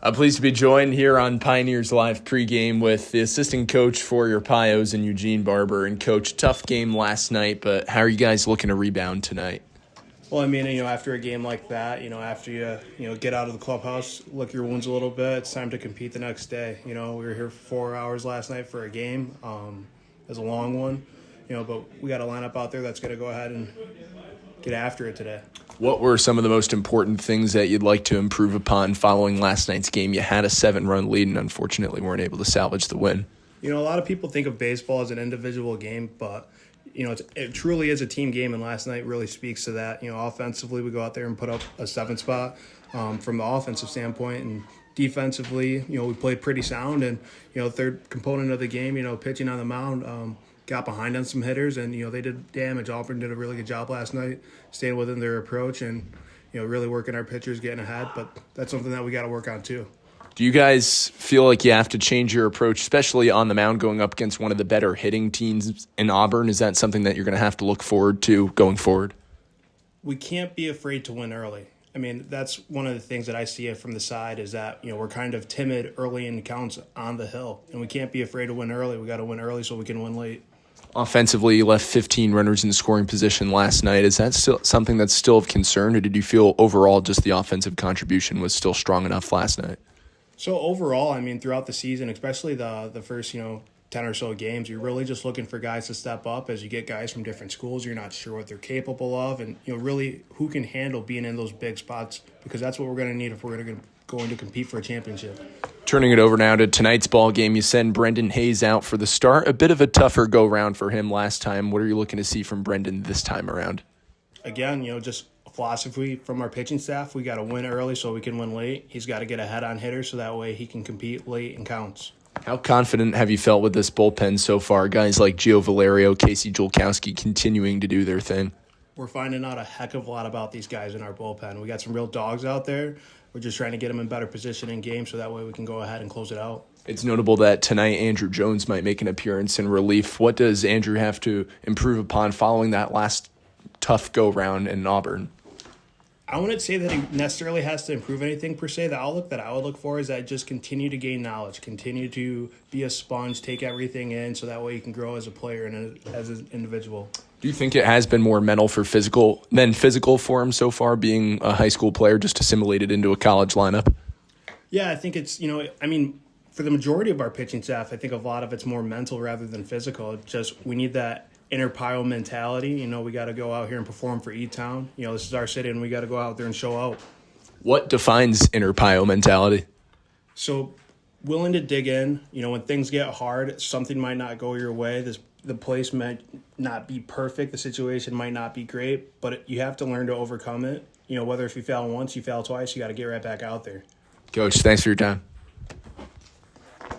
I'm pleased to be joined here on Pioneers Live pregame with the assistant coach for your Pios and Eugene Barber. And Coach, tough game last night, but how are you guys looking to rebound tonight? Well, I mean, after a game like that, after you get out of the clubhouse, lick your wounds a little bit, it's time to compete the next day. We were here for 4 hours last night for a game. It was a long one, but we got a lineup out there that's going to go ahead and get after it today. What were some of the most important things that you'd like to improve upon following last night's game? You had a 7-run lead and unfortunately weren't able to salvage the win. A lot of people think of baseball as an individual game, but it truly is a team game, and last night really speaks to that. Offensively, we go out there and put up a 7 spot from the offensive standpoint, and defensively, we played pretty sound. And third component of the game, pitching on the mound, got behind on some hitters, and they did damage. Auburn did a really good job last night, staying within their approach, and really working our pitchers, getting ahead. But that's something that we got to work on too. Do you guys feel like you have to change your approach, especially on the mound going up against one of the better hitting teams in Auburn? Is that something that you're going to have to look forward to going forward? We can't be afraid to win early. I mean, that's one of the things that I see from the side is that, we're kind of timid early in counts on the hill, and we can't be afraid to win early. We got to win early so we can win late. Offensively, you left 15 runners in scoring position last night. Is that still something that's still of concern, or did you feel overall just the offensive contribution was still strong enough last night? So overall, I mean, throughout the season, especially the first, 10 or so games, you're really just looking for guys to step up as you get guys from different schools. You're not sure what they're capable of, and, really who can handle being in those big spots, because that's what we're going to need if we're going to compete for a championship. Turning it over now to tonight's ball game, you send Brendan Hayes out for the start. A bit of a tougher go-round for him last time. What are you looking to see from Brendan this time around? Again, just a philosophy from our pitching staff. We got to win early so we can win late. He's got to get ahead on hitters so that way he can compete late in counts. How confident have you felt with this bullpen so far? Guys like Gio Valerio, Casey Julkowski continuing to do their thing. We're finding out a heck of a lot about these guys in our bullpen. We got some real dogs out there. We're just trying to get them in better position in games so that way we can go ahead and close it out. It's notable that tonight Andrew Jones might make an appearance in relief. What does Andrew have to improve upon following that last tough go-round in Auburn? I wouldn't say that he necessarily has to improve anything per se. The outlook that I would look for is that just continue to gain knowledge, continue to be a sponge, take everything in so that way you can grow as a player and as an individual. Do you think it has been more mental than physical for him so far, being a high school player just assimilated into a college lineup? Yeah, I think it's, for the majority of our pitching staff, I think a lot of it's more mental rather than physical. It's just we need that inner Pio mentality. We got to go out here and perform for E-Town. This is our city, and we got to go out there and show out. What defines inner Pio mentality? So willing to dig in. When things get hard, something might not go your way. The place might not be perfect. The situation might not be great, but you have to learn to overcome it. Whether if you fail once, you fail twice, you got to get right back out there. Coach, thanks for your time.